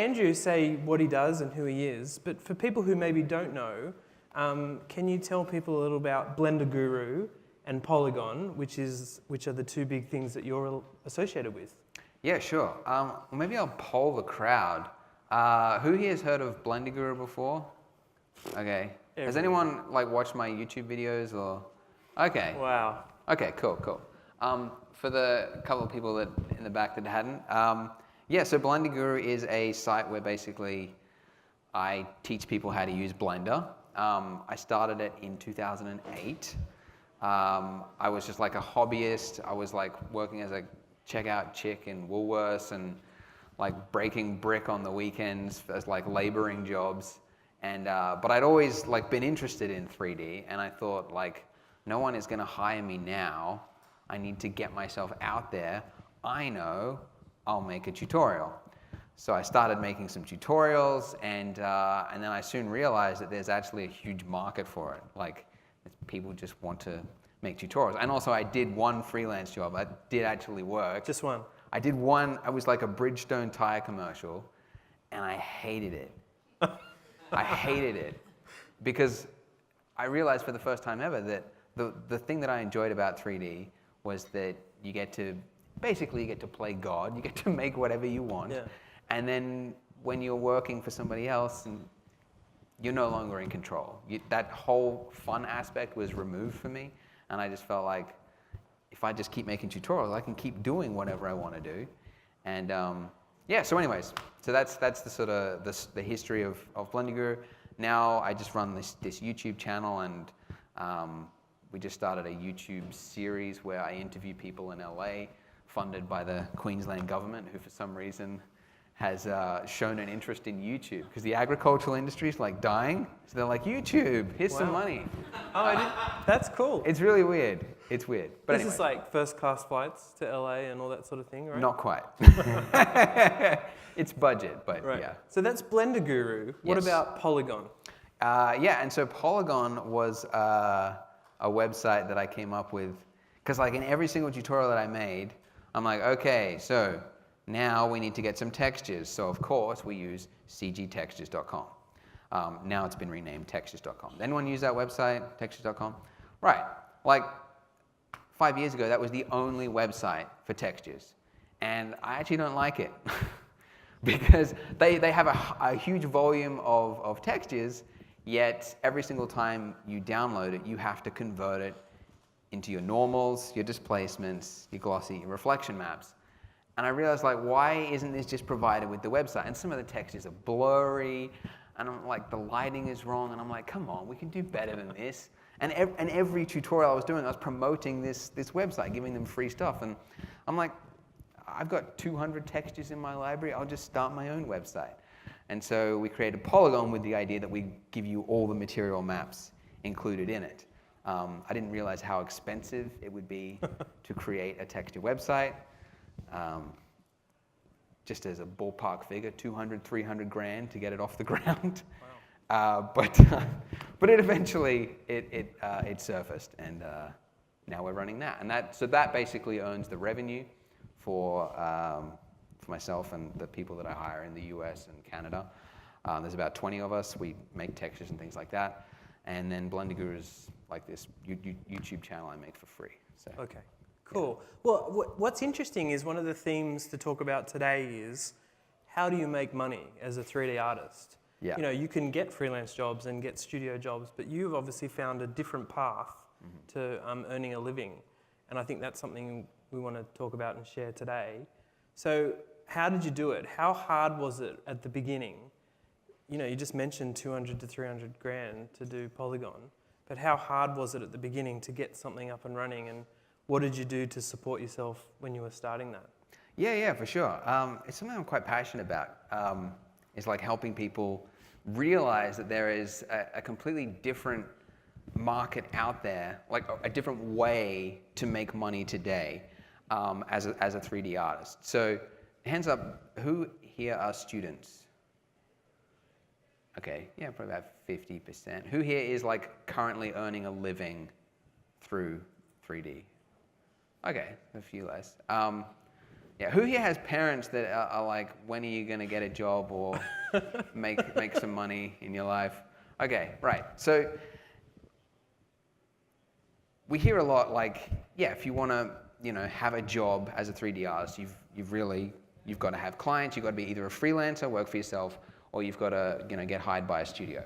Andrew say what he does and who he is, but for people who maybe don't know, can you tell people a little about Blender Guru and Poliigon, which are the two big things that you're associated with? Yeah, sure. Maybe I'll poll the crowd. Who here has heard of Blender Guru before? Okay. Has anyone like watched my YouTube videos or? Okay. Wow. Okay, cool. For the couple of people that in the back that hadn't, yeah, so Blender Guru is a site where basically I teach people how to use Blender. I started it in 2008. I was just like a hobbyist. I was like working as a checkout chick in Woolworths and like breaking brick on the weekends as like laboring jobs. And but I'd always like been interested in 3D, and I thought like, no one is going to hire me now. I need to get myself out there. I know, I'll make a tutorial. So I started making some tutorials, and then I soon realized that there's actually a huge market for it. Like, people just want to make tutorials. And also I did one freelance job. I did actually work. Just one? I did one. I was like a Bridgestone tire commercial, and I hated it. I hated it because I realized for the first time ever that the thing that I enjoyed about 3D was that you get to play God. You get to make whatever you want. Yeah. And then when you're working for somebody else, and you're no longer in control. That whole fun aspect was removed for me, and I just felt like if I just keep making tutorials, I can keep doing whatever I want to do. And yeah, so anyways, so that's the sort of the history of Blender Guru. Now I just run this YouTube channel, and we just started a YouTube series where I interview people in LA, funded by the Queensland government, who for some reason has shown an interest in YouTube, because the agricultural industry is like dying. So they're like, YouTube, here's some money. Oh, that's cool. It's really weird. It's weird. But this anyway. is like first class flights to LA and all that sort of thing, right? Not quite. It's budget, but right. Yeah. So that's Blender Guru. What Yes. about Poliigon? Yeah, and so Poliigon was a website that I came up with, because like in every single tutorial that I made, I'm like, okay, so now we need to get some textures. So of course we use cgtextures.com. Now it's been renamed textures.com. Anyone use that website, textures.com? Right, like 5 years ago, that was the only website for textures. And I actually don't like it because they have a huge volume of textures, yet every single time you download it, you have to convert it into your normals, your displacements, your glossy, your reflection maps. And I realized, like, why isn't this just provided with the website? And some of the textures are blurry, and I'm like, the lighting is wrong, and I'm like, come on, we can do better than this. And every tutorial I was doing, I was promoting this website, giving them free stuff. And I'm like, I've got 200 textures in my library, I'll just start my own website. And so we created Poliigon with the idea that we give you all the material maps included in it. I didn't realize how expensive it would be to create a texture website. Just as a ballpark figure, 200, 300 grand to get it off the ground. Wow. But it eventually it surfaced, and now we're running that. And that basically earns the revenue for myself and the people that I hire in the US and Canada. There's about 20 of us. We make textures and things like that. And then Blender Guru is like this YouTube channel I make for free. So. Okay. Cool. Well, what's interesting is one of the themes to talk about today is how do you make money as a 3D artist? Yeah. You know, you can get freelance jobs and get studio jobs, but you've obviously found a different path to earning a living. And I think that's something we want to talk about and share today. So how did you do it? How hard was it at the beginning? You know, you just mentioned 200 to 300 grand to do Poliigon, but how hard was it at the beginning to get something up and running, and what did you do to support yourself when you were starting that? Yeah, for sure. It's something I'm quite passionate about. It's like helping people realize that there is a completely different market out there, like a different way to make money today as a 3D artist. So hands up, who here are students? Okay, yeah, probably about 50%. Who here is like currently earning a living through 3D? Okay, a few less. Yeah, who here has parents that are like, when are you going to get a job or make some money in your life? Okay, right. So we hear a lot like, yeah, if you want to, have a job as a 3D artist, you've got to have clients, you've got to be either a freelancer, work for yourself, or you've got to, get hired by a studio.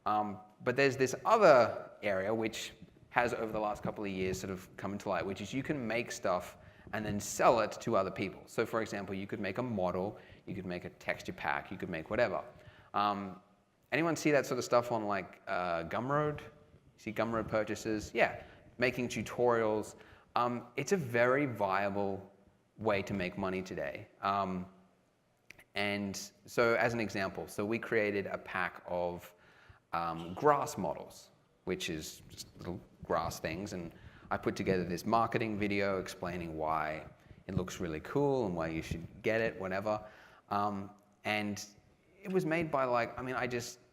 But there's this other area which has over the last couple of years sort of come into light, which is you can make stuff and then sell it to other people. So for example, you could make a model, you could make a texture pack, you could make whatever. Anyone see that sort of stuff on like Gumroad? See Gumroad purchases? Yeah, making tutorials. It's a very viable way to make money today. And so as an example, so we created a pack of grass models, which is just little grass things. And I put together this marketing video explaining why it looks really cool and why you should get it, whatever. And it was made by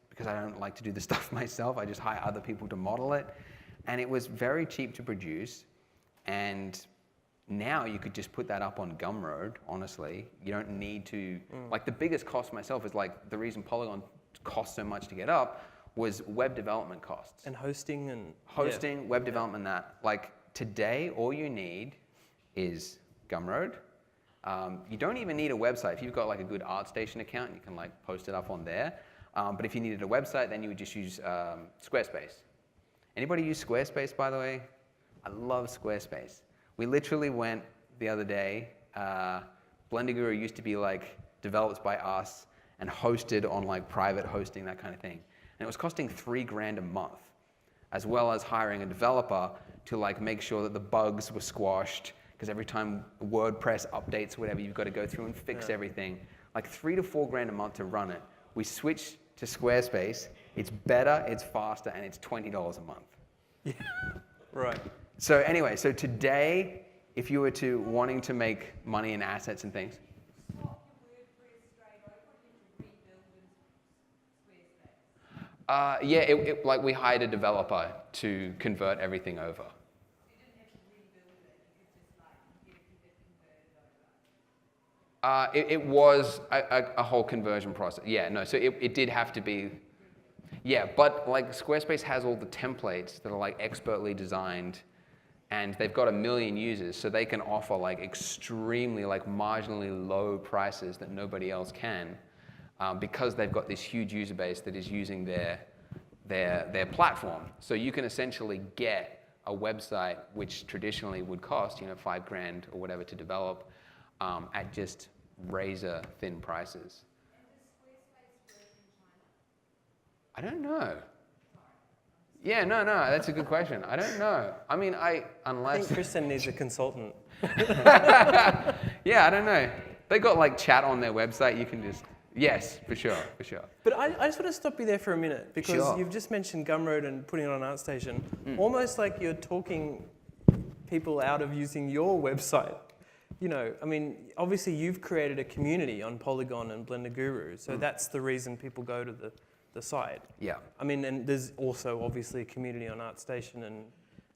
because I don't like to do the stuff myself, I just hire other people to model it. And it was very cheap to produce. And now you could just put that up on Gumroad, honestly. You don't need to, the biggest cost myself is the reason Poliigon cost so much to get up was web development costs. And hosting. Web development, that. Today, all you need is Gumroad. You don't even need a website. If you've got a good ArtStation account, you can post it up on there. But if you needed a website, then you would just use Squarespace. Anybody use Squarespace, by the way? I love Squarespace. We literally went the other day, Blender Guru used to be developed by us and hosted on private hosting, that kind of thing. And it was costing $3,000 a month, as well as hiring a developer to make sure that the bugs were squashed, because every time WordPress updates or whatever, you've got to go through and fix everything. $3,000 to $4,000 a month to run it. We switched to Squarespace. It's better, it's faster, and it's $20 a month. Yeah, right. So anyway, so today, if you were wanting to make money in assets and things. Yeah, we hired a developer to convert everything over. It was a whole conversion process. Yeah, no, so it did have to be. Yeah, but Squarespace has all the templates that are expertly designed, and they've got 1 million users, so they can offer extremely marginally low prices that nobody else can, because they've got this huge user base that is using their platform. So you can essentially get a website which traditionally would cost $5,000 or whatever to develop at just razor thin prices. I don't know. Yeah, no, that's a good question. I don't know. I mean, unless... I think Kristen needs a consultant. Yeah, I don't know. They got chat on their website. You can just... Yes, for sure. But I just want to stop you there for a minute, because Sure. You've just mentioned Gumroad and putting it on ArtStation, almost like you're talking people out of using your website. I mean, obviously you've created a community on Poliigon and Blender Guru, so that's the reason people go to the site. Yeah. I mean, and there's also obviously a community on ArtStation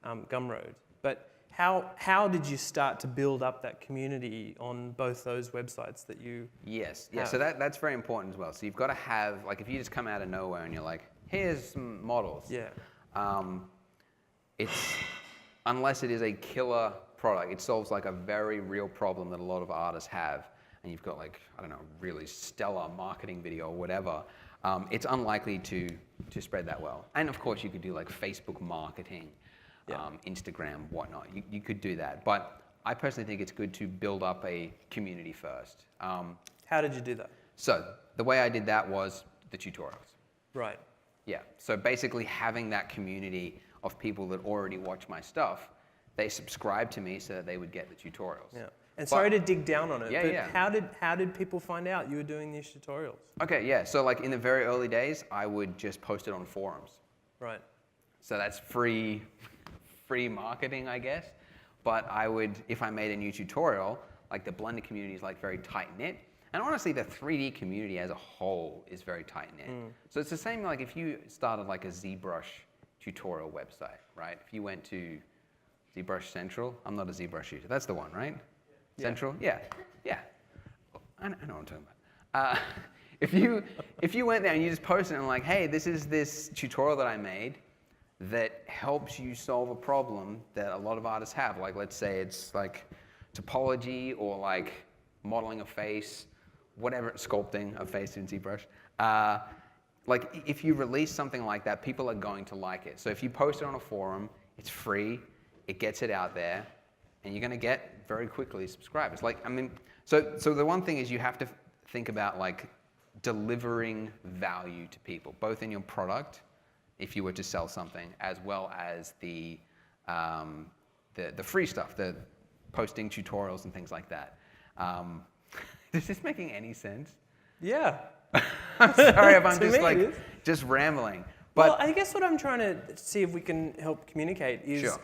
and Gumroad. But how did you start to build up that community on both those websites that you Yes, yeah, so that's very important as well. So you've got to have, if you just come out of nowhere and you're here's some models. Yeah. It's, unless it is a killer product, it solves a very real problem that a lot of artists have, and you've got I don't know, really stellar marketing video or whatever, it's unlikely to spread that well. And of course you could do Facebook marketing, Instagram, whatnot. You could do that. But I personally think it's good to build up a community first. How did you do that? So the way I did that was the tutorials. Right. Yeah, so basically having that community of people that already watch my stuff, they subscribe to me so that they would get the tutorials. Yeah. And sorry to dig down on it, but yeah. how did people find out you were doing these tutorials? Okay, yeah, so in the very early days, I would just post it on forums. Right. So that's free marketing, I guess. But I would, if I made a new tutorial, the Blender community is very tight-knit. And honestly, the 3D community as a whole is very tight-knit. So it's the same if you started a ZBrush tutorial website, right? If you went to ZBrush Central, I'm not a ZBrush user, that's the one, right? Central? Yeah. Yeah. I know what I'm talking about. If you went there and you just posted and like, hey, this is this tutorial that I made that helps you solve a problem that a lot of artists have. Like, let's say it's like topology or like modeling a face, whatever, sculpting a face in ZBrush. Like, if you release something like that, people are going to like it. So if you post it on a forum, it's free, it gets it out there, and you're going to get very quickly subscribers. Like, I mean, so the one thing is you have to think about like delivering value to people, both in your product, if you were to sell something, as well as the free stuff, the posting tutorials and things like that. Is this making any sense? Yeah. I'm sorry if I'm To just me, like just rambling. But well, I guess what I'm trying to see if we can help communicate is Sure.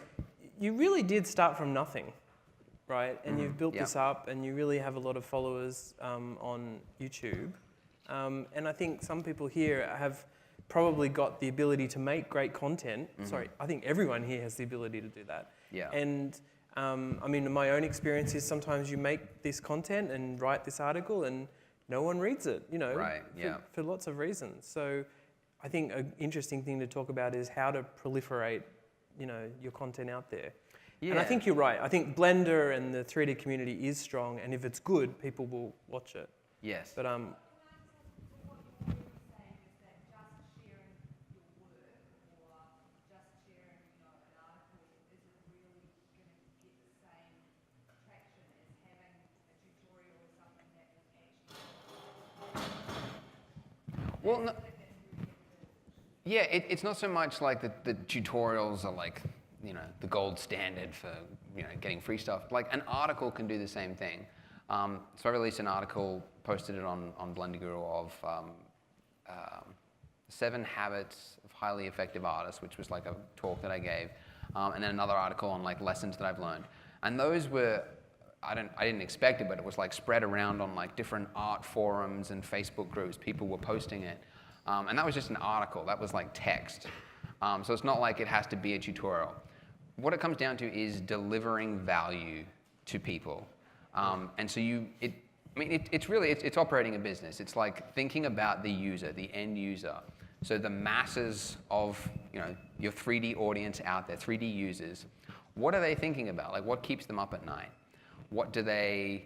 you really did start from nothing, right? And you've built yeah. this up, and you really have a lot of followers on YouTube. And I think some people here have probably got the ability to make great content. Sorry, I think everyone here has the ability to do that. Yeah. And I mean, my own experience is sometimes you make this content and write this article and no one reads it, you know, Right, yeah. for lots of reasons. So I think an interesting thing to talk about is how to proliferate, you know, your content out there. Yeah. And I think you're right. I think Blender and the 3D community is strong, and if it's good, people will watch it. Yes. But Well, no, yeah, it's not so much like the tutorials are like, you know, the gold standard for, you know, getting free stuff. Like an article can do the same thing. So I released an article, posted it on Blender Guru of 7 habits of highly effective artists, which was like a talk that I gave, and then another article on like lessons that I've learned. And those were, I didn't expect it, but it was like spread around on like different art forums and Facebook groups. People were posting it. And that was just an article. That was like text. So it's not like it has to be a tutorial. What it comes down to is delivering value to people. And so it's operating a business. It's like thinking about the user, the end user. So the masses of, you know, your 3D audience out there, 3D users, what are they thinking about? Like, what keeps them up at night? What do they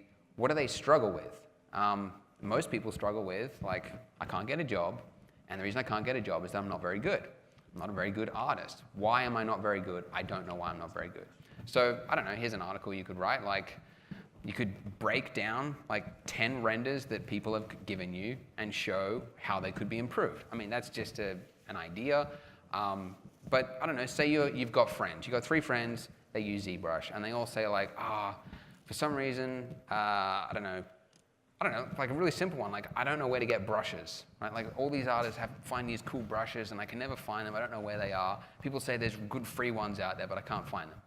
struggle with? Most people struggle with, like, I can't get a job, and the reason I can't get a job is that I'm not very good. I'm not a very good artist. Why am I not very good? I don't know why I'm not very good. So, I don't know, here's an article you could write, like, you could break down like 10 renders that people have given you and show how they could be improved. I mean, that's just an idea. But I don't know, say you've got friends. You've got 3 friends, they use ZBrush, and they all say like, for some reason, I don't know, like a really simple one, like I don't know where to get brushes, right? Like all these artists find these cool brushes and I can never find them, I don't know where they are. People say there's good free ones out there, but I can't find them.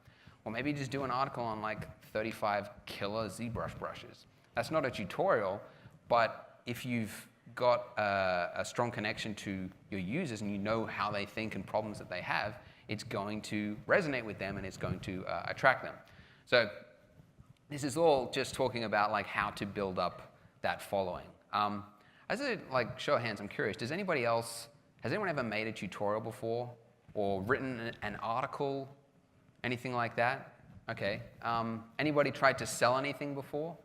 Well, maybe just do an article on like 35 killer ZBrush brushes. That's not a tutorial, but if you've got a strong connection to your users and you know how they think and problems that they have, it's going to resonate with them and it's going to attract them. So this is all just talking about like how to build up that following. As a like show of hands, I'm curious, has anyone ever made a tutorial before or written an article, anything like that? Okay. Anybody tried to sell anything before?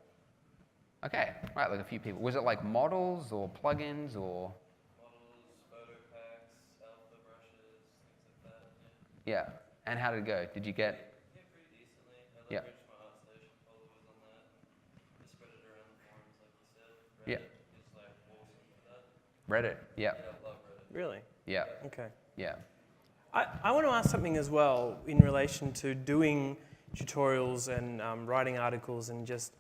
Okay, right, like a few people. Was it like models or plugins or? Models, photo packs, alpha brushes, things like that. Yeah. And how did it go? Did you get? Yeah, pretty decently. I Yeah. leveraged my ArtStation followers on that and just spread it around the forums, like you said. Yeah. Reddit is like awesome for that. Reddit. Yeah. Yeah, I love Reddit. really? Yeah. Okay. Yeah. I want to ask something as well in relation to doing tutorials and writing articles and just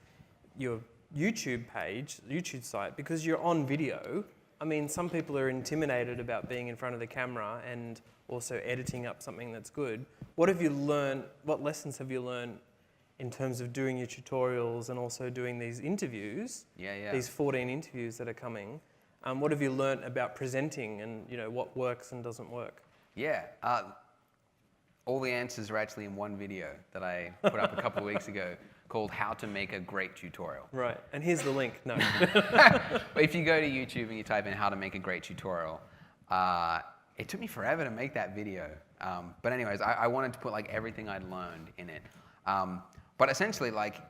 your YouTube page, YouTube site, because you're on video. I mean, some people are intimidated about being in front of the camera and also editing up something that's good. What have you learned, what lessons have you learned in terms of doing your tutorials and also doing these interviews, Yeah. these 14 interviews that are coming? What have you learned about presenting and, you know, what works and doesn't work? Yeah. all the answers are actually in one video that I put up a couple of weeks ago called How to Make a Great Tutorial. Right, and here's the link. No. But if you go to YouTube and you type in How to Make a Great Tutorial, it took me forever to make that video. But anyways, I wanted to put like everything I'd learned in it. But essentially, like,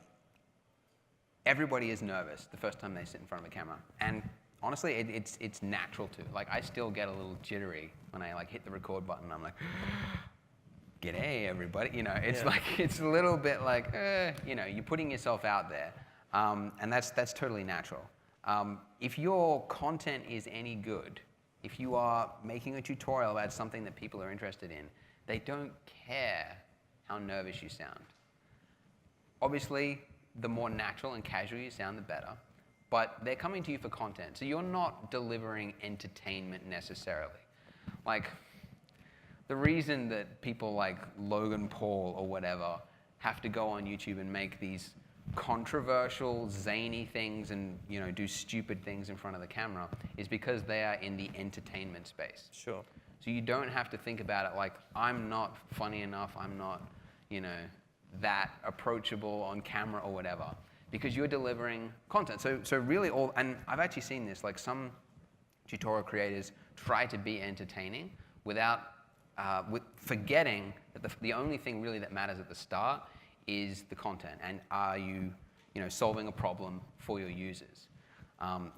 everybody is nervous the first time they sit in front of a camera. And honestly, it's natural to. Like, I still get a little jittery when I like hit the record button. I'm like, g'day, everybody. You know, it's like, it's a little bit like, you know, you're putting yourself out there. And that's totally natural. If your content is any good, if you are making a tutorial about something that people are interested in, they don't care how nervous you sound. Obviously, the more natural and casual you sound, the better. But they're coming to you for content. So you're not delivering entertainment necessarily. Like, the reason that people like Logan Paul or whatever have to go on YouTube and make these controversial, zany things and, you know, do stupid things in front of the camera is because they are in the entertainment space. Sure. So you don't have to think about it like, I'm not funny enough, I'm not, you know, that approachable on camera or whatever, because you're delivering content. So really all, and I've actually seen this, like some tutorial creators try to be entertaining without, with forgetting that the only thing really that matters at the start is the content, and are you, you know, solving a problem for your users.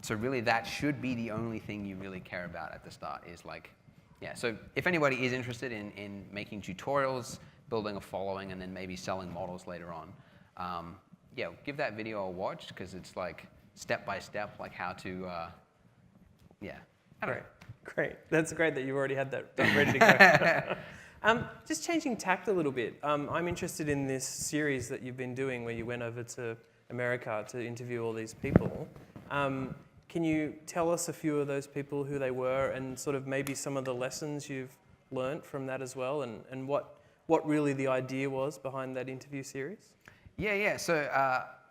So really that should be the only thing you really care about at the start is like, yeah, so if anybody is interested in making tutorials, building a following, and then maybe selling models later on, yeah, give that video a watch, because it's like step by step, like how to, yeah. Great. That's great that you already had that ready to go. Just changing tact a little bit. I'm interested in this series that you've been doing where you went over to America to interview all these people. Can you tell us a few of those people, who they were, and sort of maybe some of the lessons you've learnt from that as well, and what really the idea was behind that interview series? Yeah. So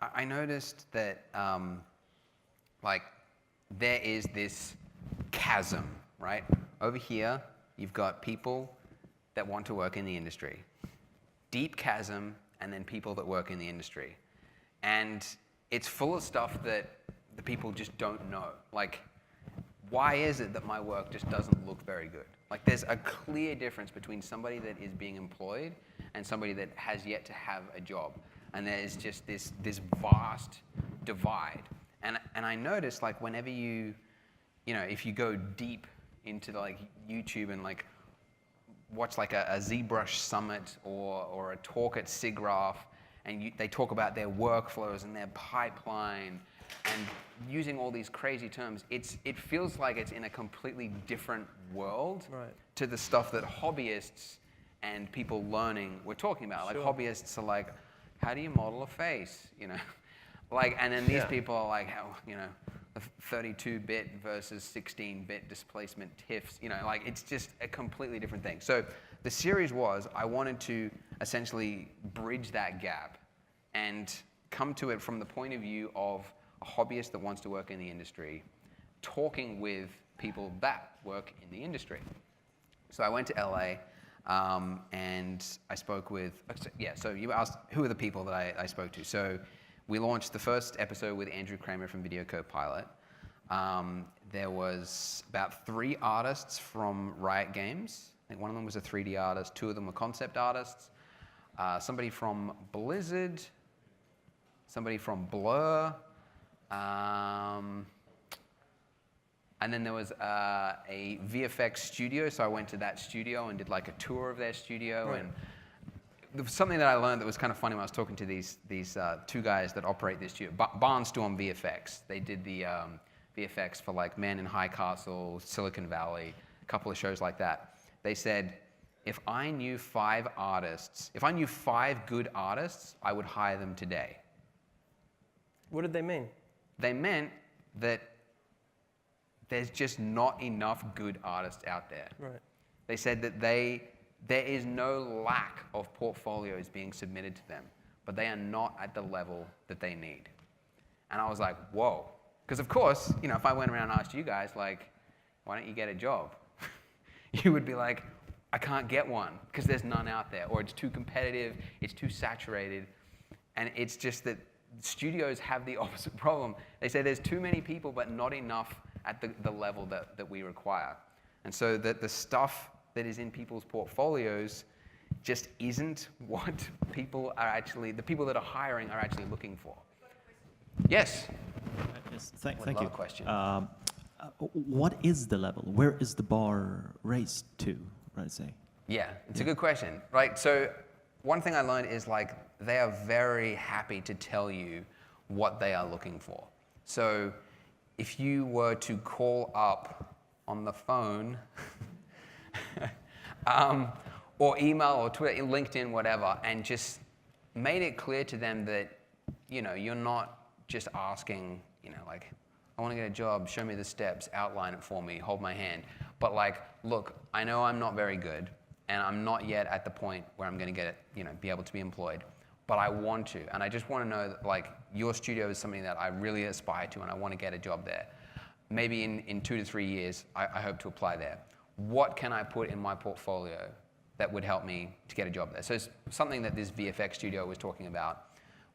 I noticed that like there is this chasm, right? Over here, you've got people that want to work in the industry. Deep chasm, and then people that work in the industry. And it's full of stuff that the people just don't know. Like, why is it that my work just doesn't look very good? Like, there's a clear difference between somebody that is being employed and somebody that has yet to have a job. And there's just this vast divide. And I noticed, like, whenever you know, if you go deep into like YouTube and like watch like a ZBrush summit or a talk at SIGGRAPH, and they talk about their workflows and their pipeline and using all these crazy terms, it feels like it's in a completely different world to the stuff that hobbyists and people learning we're talking about. Like hobbyists are like, how do you model a face? You know, like, and then these people are like, how, you know, 32-bit versus 16-bit displacement TIFFs, you know, like it's just a completely different thing. So the series was, I wanted to essentially bridge that gap and come to it from the point of view of a hobbyist that wants to work in the industry, talking with people that work in the industry. So I went to LA and I spoke with, so you asked who are the people that I spoke to. So we launched the first episode with Andrew Kramer from Video Copilot. There was about 3 artists from Riot Games. I think one of them was a 3D artist, 2 of them were concept artists. Somebody from Blizzard, somebody from Blur, and then there was a VFX studio, so I went to that studio and did like a tour of their studio. And there was something that I learned that was kind of funny when I was talking to these 2 guys that operate this studio. Barnstorm VFX. They did the VFX for like Man in High Castle, Silicon Valley, a couple of shows like that. They said, if I knew 5 good artists, I would hire them today. What did they mean? They meant that there's just not enough good artists out there. Right. They said that there is no lack of portfolios being submitted to them, but they are not at the level that they need. And I was like, whoa. Because of course, you know, if I went around and asked you guys, like, why don't you get a job? You would be like, I can't get one because there's none out there, or it's too competitive, it's too saturated. And it's just that studios have the opposite problem. They say there's too many people, but not enough at the level that we require. And so that the stuff that is in people's portfolios just isn't what people are actually, the people that are hiring are actually looking for. Yes? Yes, thank Love you. a question. What is the level? Where is the bar raised to, right, say? Yeah, it's a good question, right? So one thing I learned is like they are very happy to tell you what they are looking for. So if you were to call up on the phone or email or Twitter, LinkedIn, whatever, and just made it clear to them that, you know, you're not just asking, you know, like, I want to get a job, show me the steps, outline it for me, hold my hand. But like, look, I know I'm not very good, and I'm not yet at the point where I'm going to get it, you know, be able to be employed. But I want to, and I just want to know that, like, your studio is something that I really aspire to, and I want to get a job there. Maybe in 2 to 3 years, I hope to apply there. What can I put in my portfolio that would help me to get a job there? So something that this VFX studio was talking about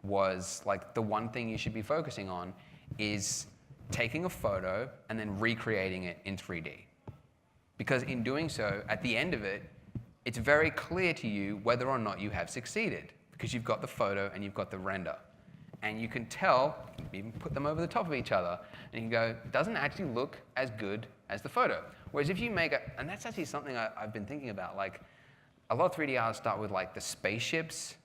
was like the one thing you should be focusing on is taking a photo and then recreating it in 3D. Because in doing so, at the end of it, it's very clear to you whether or not you have succeeded, because you've got the photo and you've got the render. And you can tell, even put them over the top of each other, and you can go, it doesn't actually look as good as the photo. Whereas if you make it, and that's actually something I've been thinking about, like a lot of 3D artists start with like the spaceships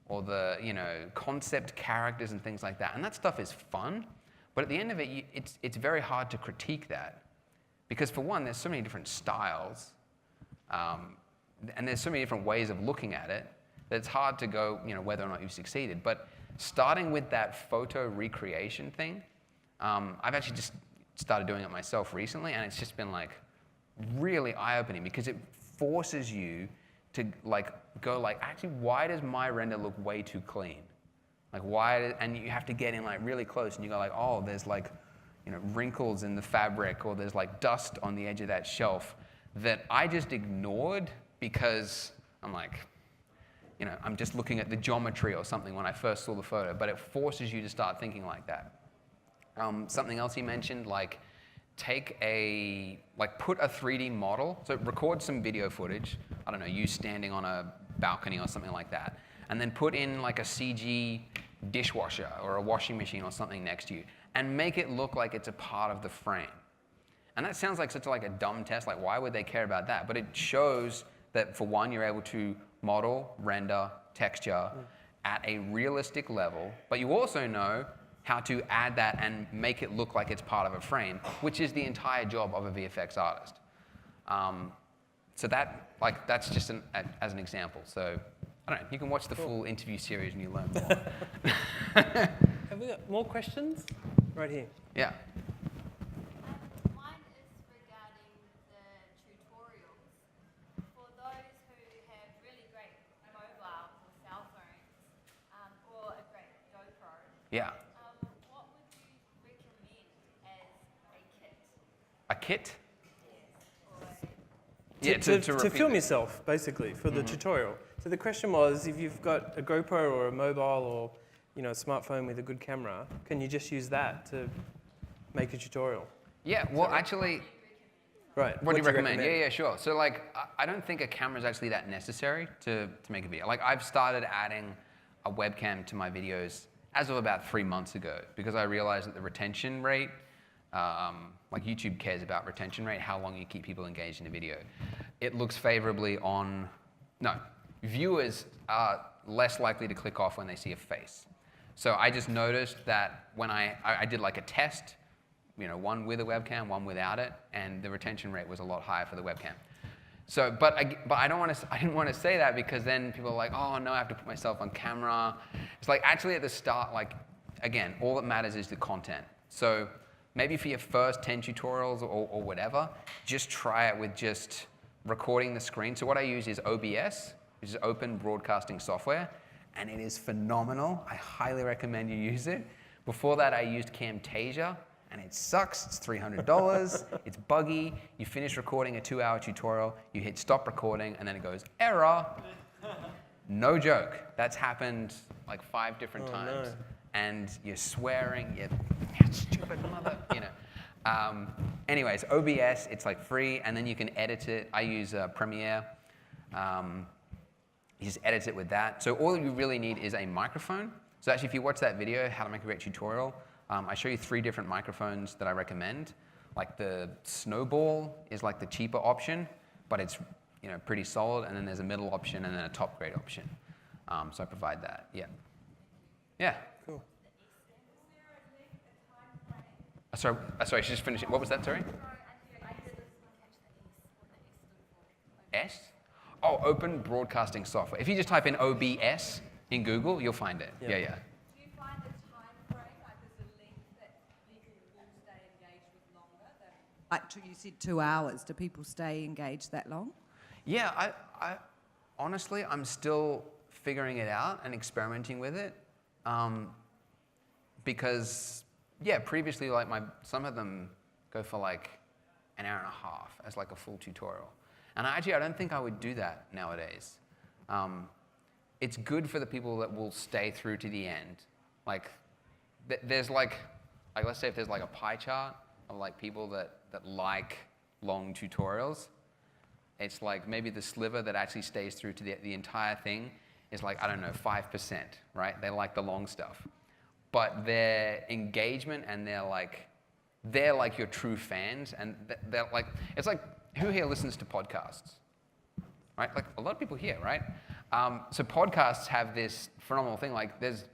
or the, you know, concept characters and things like that. And that stuff is fun, but at the end of it, it's very hard to critique that. Because for one, there's so many different styles, and there's so many different ways of looking at it, that it's hard to go, you know, whether or not you've succeeded. But starting with that photo recreation thing, I've actually just started doing it myself recently, and it's just been like really eye-opening because it forces you to like go like, actually, why does my render look way too clean? Like why? And you have to get in like really close, and you go like, oh, there's like, you know, wrinkles in the fabric, or there's like dust on the edge of that shelf that I just ignored because I'm like, you know, I'm just looking at the geometry or something when I first saw the photo, but it forces you to start thinking like that. Something else he mentioned, like put a 3D model, so record some video footage, I don't know, you standing on a balcony or something like that, and then put in like a CG dishwasher or a washing machine or something next to you, and make it look like it's a part of the frame. And that sounds like such like a dumb test, like why would they care about that? But it shows that for one, you're able to model, render, texture at a realistic level, but you also know how to add that and make it look like it's part of a frame, which is the entire job of a VFX artist. So that's just as an example. So I don't know, you can watch the full interview series and you learn more. Have we got more questions? Right here. Yeah. Mine is regarding the tutorials. For those who have really great mobile or cell phones, or a great GoPro, Yeah. what would you recommend as a kit? A kit? Yes. Yeah, To repeat film it. yourself, basically, for the tutorial. So the question was, if you've got a GoPro or a mobile or, you know, a smartphone with a good camera, can you just use that to make a tutorial? Yeah, well, actually, Right. what do you recommend? Yeah, sure. So like, I don't think a camera is actually that necessary to make a video. Like I've started adding a webcam to my videos as of about 3 months ago because I realized that the retention rate, like YouTube cares about retention rate, how long you keep people engaged in a video. It looks favorably on, viewers are less likely to click off when they see a face. So I just noticed that when I did like a test, you know, one with a webcam, one without it, and the retention rate was a lot higher for the webcam. So, but I didn't want to say that because then people are like, oh no, I have to put myself on camera. It's like actually at the start, like again, all that matters is the content. So maybe for your first 10 tutorials or whatever, just try it with just recording the screen. So what I use is OBS, which is open broadcasting software, and it is phenomenal. I highly recommend you use it. Before that, I used Camtasia, and it sucks. It's $300. It's buggy. You finish recording a 2-hour tutorial, you hit stop recording, and then it goes, error. No joke. That's happened like 5 different times. No. And you're swearing, you stupid mother, you know. Anyways, OBS, it's like free, and then you can edit it. I use Premiere. You just edit it with that. So all you really need is a microphone. So actually, if you watch that video, how to make a great tutorial, I show you 3 different microphones that I recommend. Like the Snowball is like the cheaper option, but it's pretty solid. And then there's a middle option and then a top grade option. So I provide that. Yeah. Yeah. Cool. Sorry, she's just finishing. What was that? Sorry. S? Oh, Open Broadcasting Software. If you just type in OBS in Google, you'll find it. Yeah. Do you find the time frame, like there's a length that people will stay engaged with longer than... you said 2 hours. Do people stay engaged that long? Yeah, I honestly, I'm still figuring it out and experimenting with it. Because, yeah, previously, like some of them go for like an hour and a half as like a full tutorial. And I don't think I would do that nowadays. It's good for the people that will stay through to the end. Like, there's like let's say if there's like a pie chart of like people that like long tutorials, it's like maybe the sliver that actually stays through to the entire thing is like, I don't know, 5%, right? They like the long stuff. But their engagement and they're like your true fans, and they're like, it's like, who here listens to podcasts? Right? Like a lot of people here, right? So podcasts have this phenomenal thing. Like there's,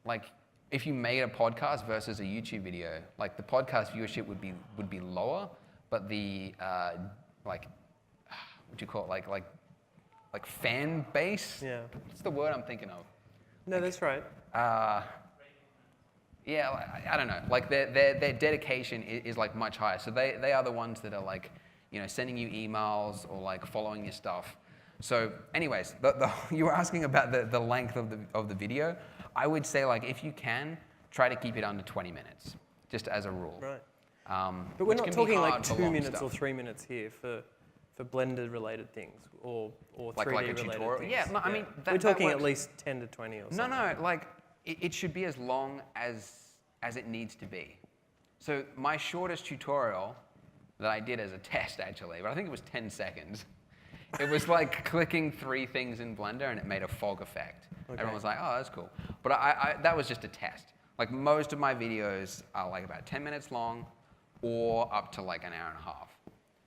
like if you made a podcast versus a YouTube video, like the podcast viewership would be lower, but the what do you call it? Like fan base? Yeah. What's the word I'm thinking of? No, that's right. Yeah, I don't know. Like their dedication is like much higher. So they are the ones that are like, sending you emails or like following your stuff. So anyways, you were asking about the length of the video. I would say like if you can, try to keep it under 20 minutes, just as a rule. Right. But But we're not talking like 2 minutes or 3 minutes here for Blender related things or 3D like a related tutorial. things. Yeah, no, I mean we're talking that at least 10 to 20 or something. No, like it should be as long as it needs to be. So my shortest tutorial that I did as a test actually, but I think it was 10 seconds. It was like clicking 3 things in Blender and it made a fog effect. Okay. Everyone was like, oh, that's cool. But that was just a test. Like most of my videos are like about 10 minutes long or up to like an hour and a half.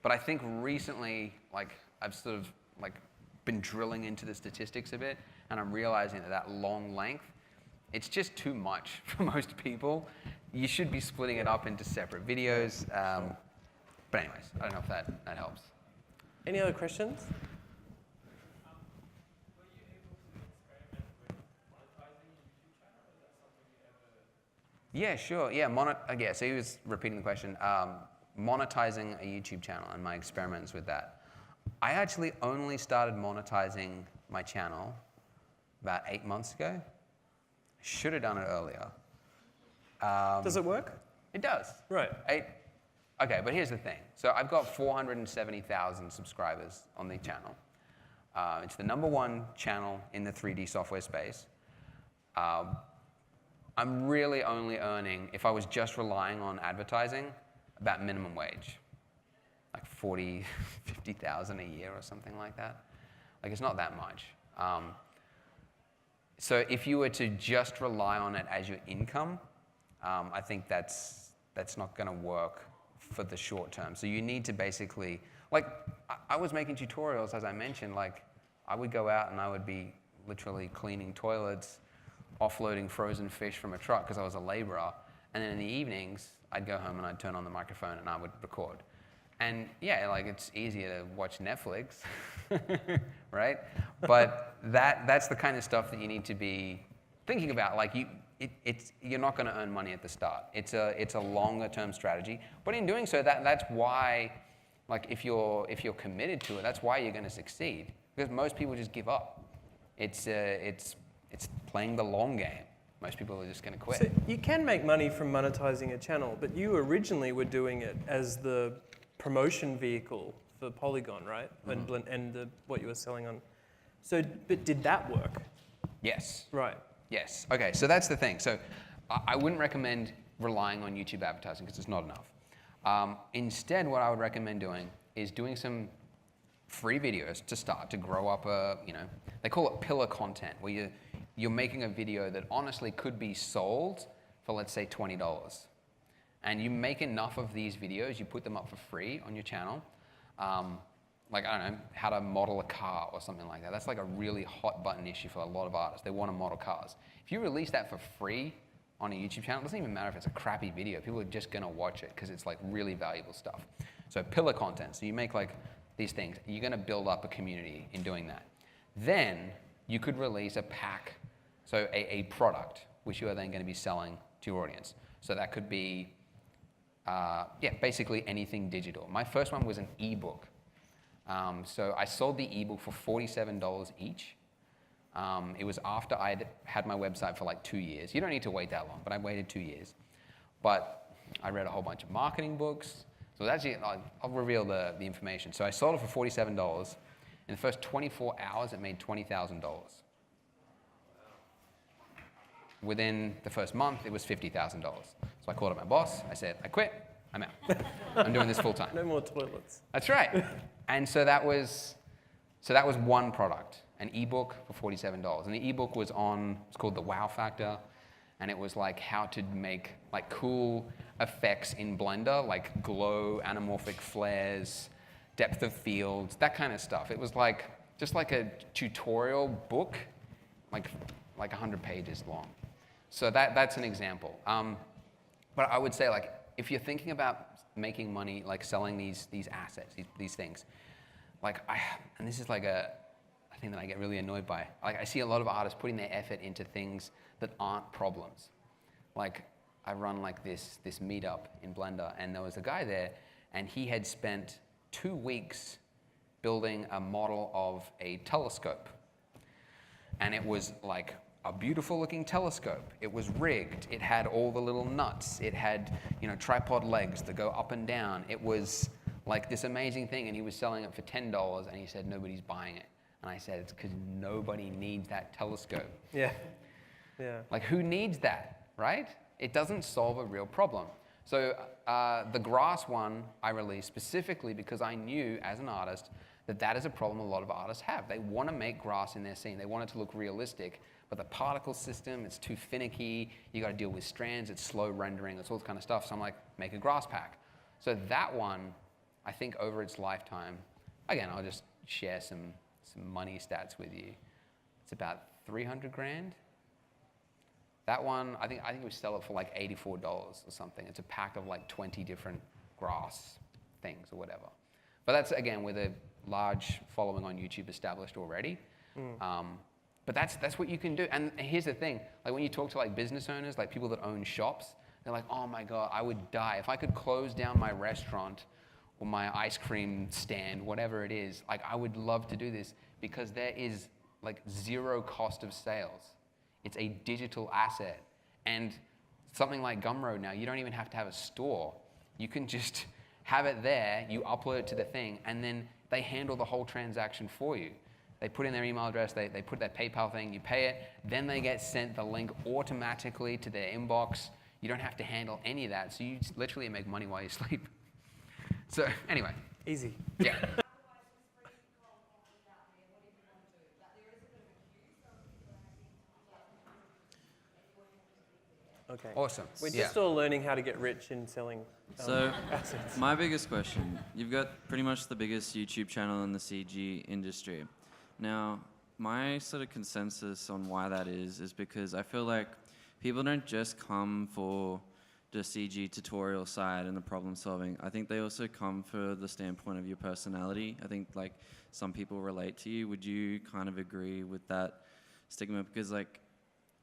But I think recently, like I've sort of like been drilling into the statistics a bit, and I'm realizing that long length, it's just too much for most people. You should be splitting it up into separate videos. But anyways, I don't know if that helps. Any other questions? Were you able to experiment with monetizing your YouTube channel? Is that something you ever... Yeah, sure. Yeah, so he was repeating the question. Monetizing a YouTube channel and my experiments with that. I actually only started monetizing my channel about 8 months ago. Should have done it earlier. Does it work? It does. Right. Okay, but here's the thing. So I've got 470,000 subscribers on the channel. It's the #1 channel in the 3D software space. I'm really only earning, if I was just relying on advertising, about minimum wage. Like 40, 50,000 a year or something like that. Like it's not that much. So if you were to just rely on it as your income, I think that's not going to work for the short term. So you need to basically, like I was making tutorials, as I mentioned, like I would go out and I would be literally cleaning toilets, offloading frozen fish from a truck because I was a laborer. And then in the evenings, I'd go home and I'd turn on the microphone and I would record. And yeah, like it's easier to watch Netflix, right? But that's the kind of stuff that you need to be thinking about. Like you're not going to earn money at the start. It's a longer term strategy. But in doing so, that's why, like if you're committed to it, that's why you're going to succeed. Because most people just give up. It's playing the long game. Most people are just going to quit. So you can make money from monetizing a channel, but you originally were doing it as the promotion vehicle for Poliigon, right? And what you were selling on. So, but did that work? Yes. Right. Yes. Okay, so that's the thing. So I wouldn't recommend relying on YouTube advertising because it's not enough. Instead, what I would recommend doing is doing some free videos to start to grow up a, they call it pillar content, where you're making a video that honestly could be sold for, let's say, $20. And you make enough of these videos, you put them up for free on your channel, like, I don't know, how to model a car or something like that. That's like a really hot button issue for a lot of artists. They want to model cars. If you release that for free on a YouTube channel, it doesn't even matter if it's a crappy video. People are just going to watch it because it's like really valuable stuff. So pillar content. So you make like these things. You're going to build up a community in doing that. Then you could release a pack, so a product, which you are then going to be selling to your audience. So that could be, basically anything digital. My first one was an ebook. So I sold the ebook for $47 each. It was after I'd had my website for like 2 years. You don't need to wait that long, but I waited 2 years. But I read a whole bunch of marketing books. So actually, I'll reveal the information. So I sold it for $47. In the first 24 hours, it made $20,000. Within the first month, it was $50,000. So I called up my boss. I said, I quit. I'm out. I'm doing this full time. No more toilets. That's right. And so that was one product, an ebook for $47. And the ebook was it's called the Wow Factor, and it was like how to make like cool effects in Blender, like glow, anamorphic flares, depth of field, that kind of stuff. It was like just like a tutorial book, like 100 pages long. So that's an example. But I would say, like, if you're thinking about making money, like selling these assets, these things, and this is like a thing that I get really annoyed by. Like, I see a lot of artists putting their effort into things that aren't problems. Like, I run like this meetup in Blender, and there was a guy there, and he had spent 2 weeks building a model of a telescope. And it was like a beautiful looking telescope. It was rigged. It had all the little nuts. It had, tripod legs that go up and down. It was like this amazing thing, and he was selling it for $10, and he said nobody's buying it. And I said, it's because nobody needs that telescope. Yeah. Yeah. Like, who needs that, right? It doesn't solve a real problem. So the grass one I released specifically because I knew as an artist that is a problem a lot of artists have. They want to make grass in their scene. They want it to look realistic, but the particle system, it's too finicky. You got to deal with strands. It's slow rendering. It's all this kind of stuff. So I'm like, make a grass pack. So that one, I think over its lifetime, again, I'll just share some money stats with you. It's about 300 grand. That one, I think we sell it for like $84 or something. It's a pack of like 20 different grass things or whatever. But that's, again, with a large following on YouTube established already. But that's what you can do. And here's the thing, like when you talk to like business owners, like people that own shops, they're like, oh my God, I would die. If I could close down my restaurant or my ice cream stand, whatever it is, like I would love to do this because there is like zero cost of sales. It's a digital asset. And something like Gumroad now, you don't even have to have a store. You can just have it there, you upload it to the thing, and then they handle the whole transaction for you. They put in their email address, they put their PayPal thing, you pay it, then they get sent the link automatically to their inbox. You don't have to handle any of that, so you just literally make money while you sleep. So anyway. Easy. Yeah. Okay. Awesome. We're Yeah. just all learning how to get rich in selling So, assets. my biggest question, you've got pretty much the biggest YouTube channel in the CG industry. Now, my sort of consensus on why that is because I feel like people don't just come for the CG tutorial side and the problem solving. I think they also come for the standpoint of your personality. I think like some people relate to you. Would you kind of agree with that stigma? Because like,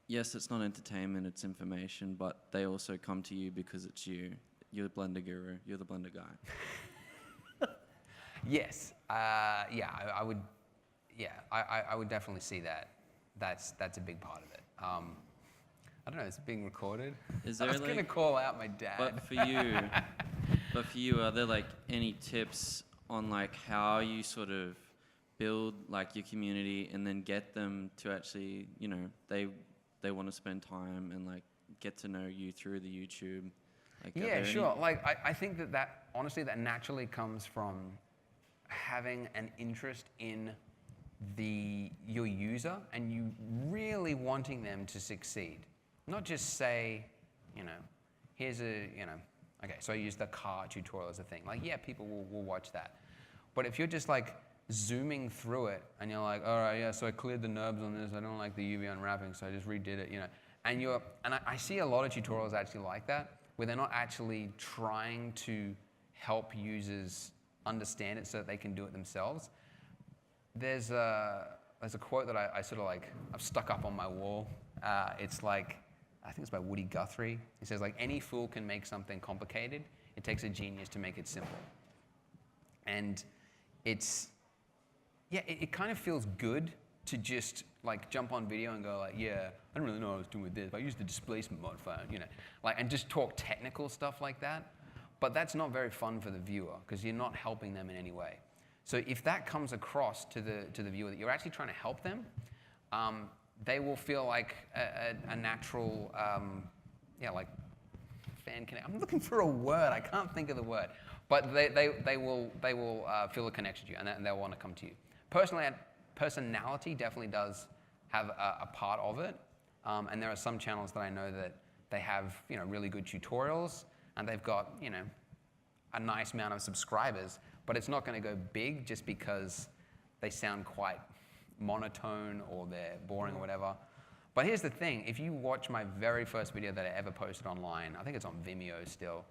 yes, it's not entertainment, it's information, but they also come to you because it's you. You're the Blender guru. You're the Blender guy. Yes. I would. Yeah, I would definitely see that. That's a big part of it. I don't know, it's being recorded. Is I there was going to like, call out my dad. but for you, are there like any tips on like how you sort of build like your community and then get them to actually, you know, they want to spend time and like get to know you through the YouTube? Like, Yeah, sure. Like, I think that honestly, that naturally comes from having an interest in your user and you really wanting them to succeed. Not just say, you know, here's a, you know, okay, so I use the car tutorial as a thing. Like, yeah, people will watch that. But if you're just like zooming through it and you're like, all right, yeah, so I cleared the NURBS on this, I don't like the UV unwrapping, so I just redid it, you know. And I see a lot of tutorials actually like that, where they're not actually trying to help users understand it so that they can do it themselves. There's a quote that I sort of like, I've stuck up on my wall. It's like, I think it's by Woody Guthrie. He says like, any fool can make something complicated. It takes a genius to make it simple. And it's, yeah, it kind of feels good to just like jump on video and go like, yeah, I don't really know what I was doing with this, but I used the displacement modifier, you know, like, and just talk technical stuff like that. But that's not very fun for the viewer because you're not helping them in any way. So if that comes across to the viewer that you're actually trying to help them, they will feel like a natural, yeah, like fan connect. I'm looking for a word. I can't think of the word. But they will feel a connection to you, and they'll want to come to you. Personality definitely does have a part of it, and there are some channels that I know that they have, you know, really good tutorials, and they've got, you know, a nice amount of subscribers, but it's not going to go big just because they sound quite monotone or they're boring or whatever. But here's the thing, if you watch my very first video that I ever posted online, I think it's on Vimeo still,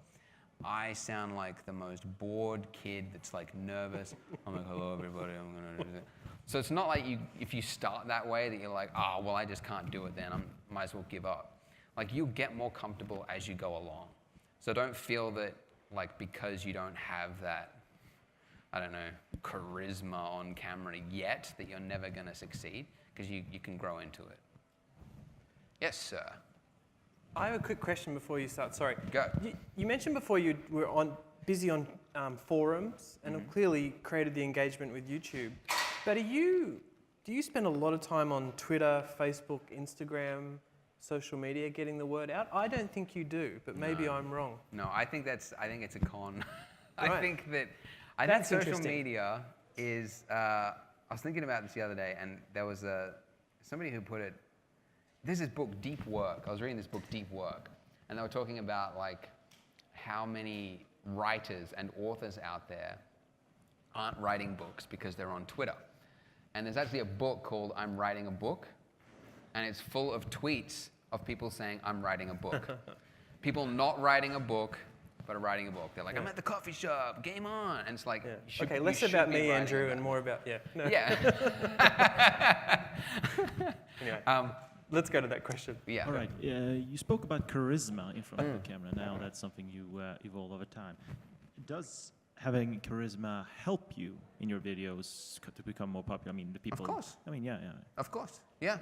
I sound like the most bored kid that's like nervous. I'm like, hello everybody, I'm gonna do it. So it's not like if you start that way that you're like, oh, well, I just can't do it then, I might as well give up. Like, you'll get more comfortable as you go along. So don't feel that, like, because you don't have that, I don't know, charisma on camera yet, that you're never gonna succeed, because you can grow into it. Yes, sir. I have a quick question before you start. Sorry. Go. You mentioned before you were busy on forums and have clearly created the engagement with YouTube. But do you spend a lot of time on Twitter, Facebook, Instagram, social media getting the word out? I don't think you do, but maybe I'm wrong. No, I think it's a con. Right. I think That's social interesting. media is. I was thinking about this the other day, and there was somebody who put it. There's this book, Deep Work. I was reading this book, Deep Work, and they were talking about like how many writers and authors out there aren't writing books because they're on Twitter. And there's actually a book called I'm Writing a Book, and it's full of tweets of people saying, I'm writing a book. People not writing a book, but are writing a book. They're like, I'm at the coffee shop, game on. And it's like, Yeah. Okay, less about me, Andrew, and more about, No. Yeah. Anyway, let's go to that question. Yeah. All right. You spoke about charisma in front of the camera. Now that's something you evolve over time. Does having charisma help you in your videos to become more popular? I mean, the people. Of course. I mean, yeah. Of course. Yeah,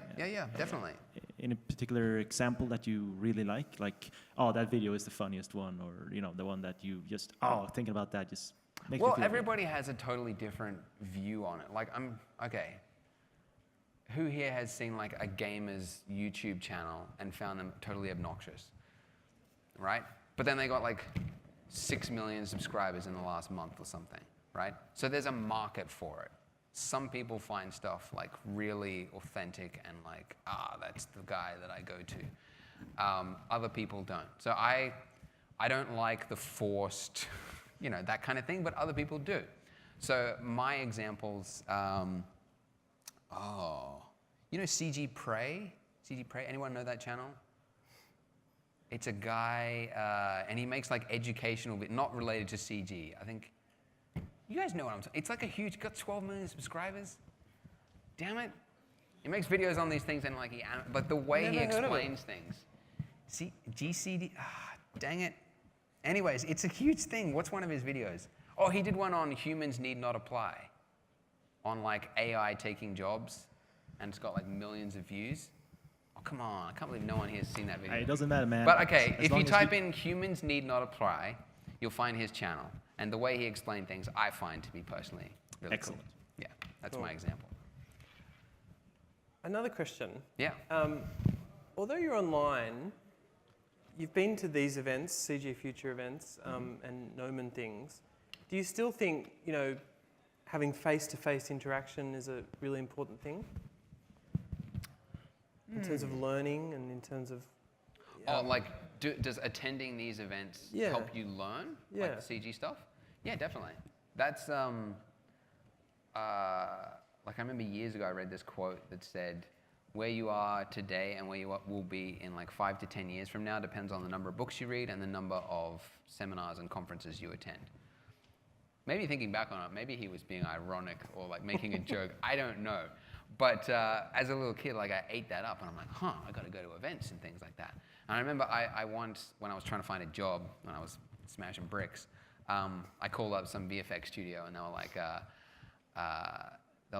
definitely. In a particular example that you really like, oh, that video is the funniest one, or you know, the one that you just thinking about that just makes me feel everybody has a totally different view on it. Like, okay. Who here has seen like a gamer's YouTube channel and found them totally obnoxious, right? But then they got like 6 million subscribers in the last month or something, right? So there's a market for it. Some people find stuff like really authentic and like, that's the guy that I go to. Other people don't. So I don't like the forced, you know, that kind of thing, but other people do. So my examples, you know CG Prey? CG Prey, anyone know that channel? It's a guy, and he makes like educational, not related to CG. I think, you guys know what I'm saying. It's like got 12 million subscribers. Damn it. He makes videos on these things and like, but the way he explains things. See, GCD, dang it. Anyways, it's a huge thing. What's one of his videos? Oh, he did one on humans need not apply. On like AI taking jobs, and it's got like millions of views. Oh, come on. I can't believe no one here has seen that video. It doesn't matter, man. But okay, As if long you as type in humans need not apply, you'll find his channel. And the way he explained things, I find to be personally really Excellent. cool. Yeah, that's Cool. my example. Another question. Yeah. Although you're online, you've been to these events, CG Future events, and Gnomon things. Do you still think, having face-to-face interaction is a really important thing? In terms of learning and in terms of... Does attending these events Yeah. help you learn? Yeah. Like the CG stuff? Yeah, definitely. That's, I remember years ago I read this quote that said, where you are today and where you will be in like 5 to 10 years from now depends on the number of books you read and the number of seminars and conferences you attend. Maybe thinking back on it, maybe he was being ironic or like making a joke. I don't know. But as a little kid, like I ate that up and I'm like, I got to go to events and things like that. And I remember I once, when I was trying to find a job, when I was smashing bricks, I called up some VFX studio and they were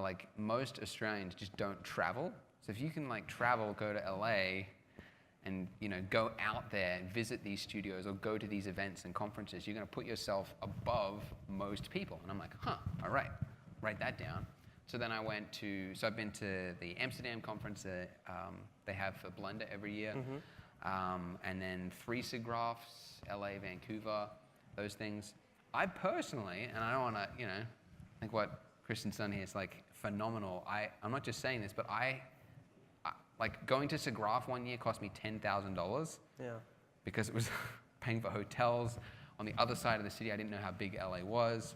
like, most Australians just don't travel. So if you can like travel, go to LA and go out there and visit these studios or go to these events and conferences, you're going to put yourself above most people. And I'm like, all right, write that down. So then I've been to the Amsterdam conference that they have for Blender every year. And then 3 SIGGRAPHs, LA, Vancouver, those things. I personally, and I don't want to, I think what Kristen's done here is like phenomenal. I'm not just saying this, but I like going to SIGGRAPH one year cost me $10,000. Yeah. Because it was paying for hotels on the other side of the city. I didn't know how big LA was.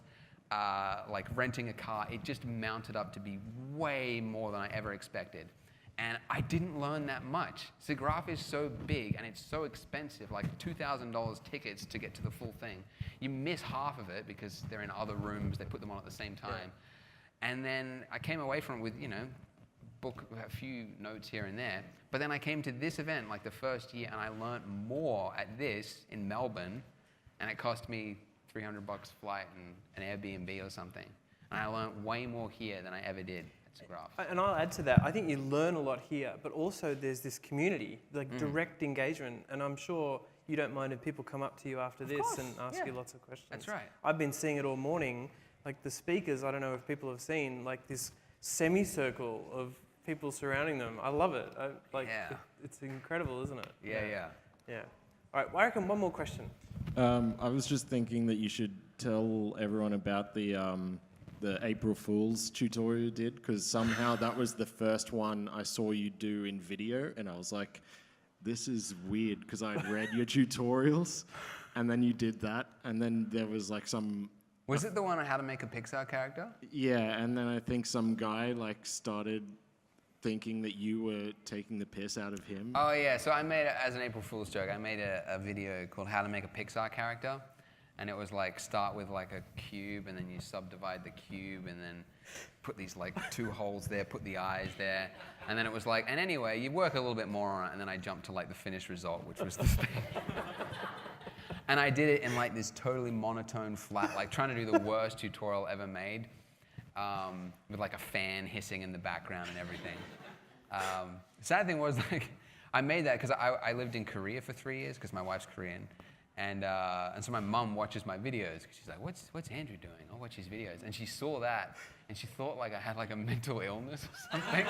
Like renting a car, it just mounted up to be way more than I ever expected. And I didn't learn that much. SIGGRAPH is so big and it's so expensive, like $2,000 tickets to get to the full thing. You miss half of it because they're in other rooms, they put them on at the same time. Yeah. And then I came away from it with, book a few notes here and there. But then I came to this event like the first year and I learned more at this in Melbourne and it cost me $300 flight and an Airbnb or something. And I learned way more here than I ever did at SIGGRAPH. And I'll add to that. I think you learn a lot here, but also there's this community, like direct engagement. And I'm sure you don't mind if people come up to you after this and ask you lots of questions. That's right. I've been seeing it all morning. Like the speakers, I don't know if people have seen, like this semicircle of people surrounding them. I love it. It's incredible, isn't it? Yeah. All right, I reckon one more question. I was just thinking that you should tell everyone about the April Fool's tutorial you did, because somehow that was the first one I saw you do in video, and I was like, this is weird, because I'd read your tutorials, and then you did that, and then there was like some... Was it the one on how to make a Pixar character? Yeah, and then I think some guy like started thinking that you were taking the piss out of him. Oh yeah, so I made it as an April Fool's joke. I made a video called How to Make a Pixar Character. And it was like, start with like a cube and then you subdivide the cube and then put these like 2 holes there, put the eyes there. And then it was like, and anyway, you work a little bit more on it. And then I jumped to like the finished result, which was this thing. And I did it in like this totally monotone flat, like trying to do the worst tutorial ever made. With like a fan hissing in the background and everything. The sad thing was like, I made that because I lived in Korea for 3 years because my wife's Korean. And so my mum watches my videos because she's like, what's Andrew doing? I'll watch his videos. And she saw that and she thought like I had like a mental illness or something.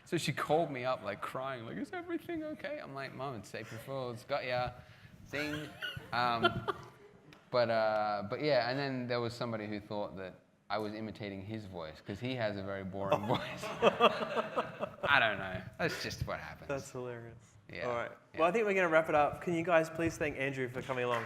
So she called me up like crying, like, is everything okay? I'm like, Mum, it's April Fool's, got ya, zing. But yeah, and then there was somebody who thought that I was imitating his voice because he has a very boring voice. I don't know. That's just what happens. That's hilarious. Yeah. All right. Yeah. Well, I think we're going to wrap it up. Can you guys please thank Andrew for coming along?